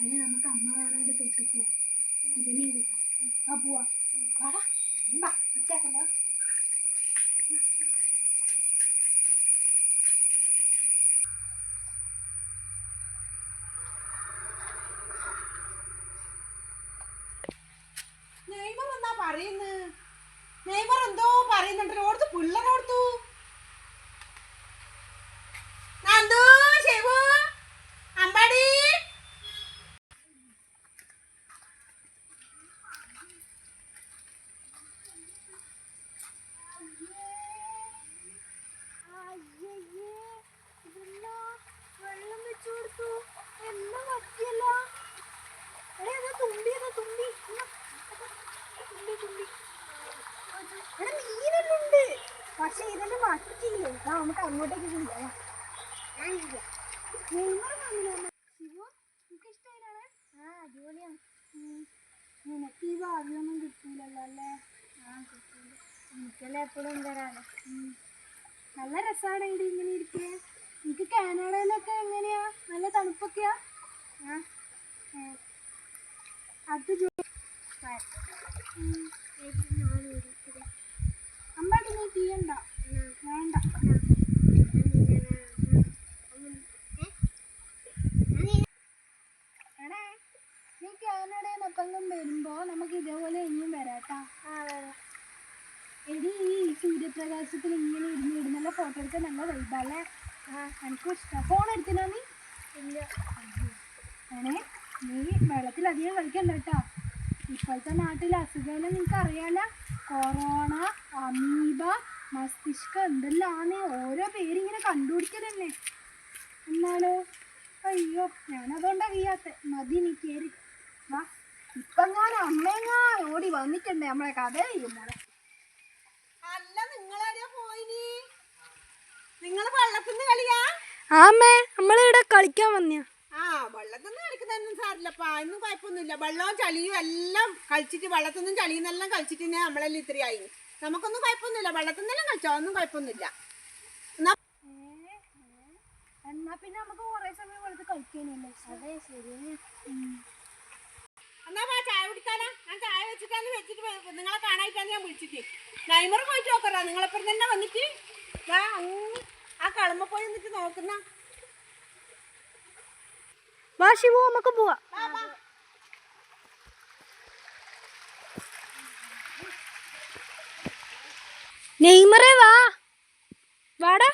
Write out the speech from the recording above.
അല്ലെ നമുക്ക് അമ്മ കാണാണ്ട് തൊട്ട് പോവാം. ഇതിനെ കിട്ടാം. ആ പോവാ വാടാ ഒറ്റയാക്കല്ലോ. നെയ്മർ എന്താ പറയുന്നത്? നെയ്മർ എന്തോ പറയുന്നുണ്ടല്ലോ. ഓടുത്ത് പിള്ളേരോടുത്തു അമ്പാടി വെള്ളം വെച്ചു കൊടുത്തു. എല്ലാം വറ്റിയല്ലോ. തുമ്പി തുമ്പി തുമ്പി നീരെല്ലുണ്ട്. പക്ഷെ ഇതെല്ലാം വറ്റില്ലേ. നമുക്ക് അങ്ങോട്ടേക്ക് ചെയ്യാം. അടിപൊളിയാണ്. നിനക്ക് ഈ ഭാഗ്യമൊന്നും കിട്ടൂലല്ലോ അല്ലേ? കിട്ടൂല. എനിക്കല്ലേ എപ്പോഴും വരാനോ. നല്ല രസമാണ് ഇവിടെ ഇങ്ങനെ ഇരിക്കുക. എനിക്ക് കാനഡയിലൊക്കെ എങ്ങനെയാ? നല്ല തണുപ്പൊക്കെയാ? അത് അമ്പാടി നീ ചെയ്യണ്ട. വേണ്ട. എടേ നീ കാനഡയിൽ നിന്ന് എപ്പെങ്കിലും വരുമ്പോ നമുക്ക് ഇതേപോലെ ഇനിയും വരാട്ടാ. എടി ഈ സൂര്യപ്രകാശത്തിൽ ഇങ്ങനെ ഇരുന്ന് ഫോട്ടോ എടുക്കാൻ നല്ല വൈബല്ലേ? എനിക്കും ഇഷ്ടം. ഫോൺ എടുത്തിനാ നീ? ഇല്ല. നീ വെള്ളത്തിലധികം കളിക്കണ്ട കേട്ടോ. ഇപ്പോഴത്തെ നാട്ടിലെ അസുഖമെല്ലാം നിനക്ക് അറിയാലോ. കൊറോണ, അമീബ, മസ്തിഷ്കം എന്തെല്ലാന്ന് ഓരോ പേരിങ്ങനെ കണ്ടുപിടിക്കലല്ലേ. എന്നാലോ അയ്യോ ഞാനതുകൊണ്ടാ വീയാത്ത. മതി നീ കയറി വാ. ഇപ്പം ഞാൻ അമ്മേങ്ങാ ഓടി വന്നിട്ടുണ്ടേ നമ്മളെ കഥ ചെയ്യുമ്പോൾ. അല്ല നിങ്ങളെവിടെയാ പോയിനി? നിങ്ങൾ വെള്ളത്തിൽ നിന്ന് കളിയാ? ആമ്മേ നമ്മളിവിടെ കളിക്കാൻ വന്നിയാ. വെള്ളത്തിൽ നിന്ന് കളിക്കുന്നതൊന്നും സാരില്ലപ്പാ. ഒന്നും കുഴപ്പമൊന്നുമില്ല. വെള്ളവും ചളിയും എല്ലാം കളിച്ചിട്ട് വെള്ളത്തിൽ നിന്നും ചളിയിൽ നിന്നെല്ലാം കളിച്ചിട്ട് നമ്മളെല്ലാം ഇത്രയായി. നമുക്കൊന്നും കുഴപ്പമൊന്നുമില്ല. വെള്ളത്തിൽ നിന്നെല്ലാം കളിച്ചോ, ഒന്നും കുഴപ്പമൊന്നുമില്ല. എന്നാ പിന്നെ നമുക്ക് കുറെ സമയം വെള്ളത്തിൽ കളിക്കാനല്ലേ? അതെ ശരിയാണ്. എന്നാ ചായ കുടിക്കാനാ? ഞാൻ ചായ വെച്ചിട്ടാന്ന് വെച്ചിട്ട് നിങ്ങളെ കാണായിട്ടാണ് ഞാൻ വിളിച്ചിട്ട്. നെയ്മർ പോയിട്ട് നോക്കറാ. നിങ്ങളെപ്പോഴും തന്നെ വന്നിട്ട് ആ കളമ്പ പോയി എന്നിട്ട് നോക്കുന്ന. വാ ശിവു നമുക്ക് പോവാ. നെയ്മറേ വാ. വാടാ.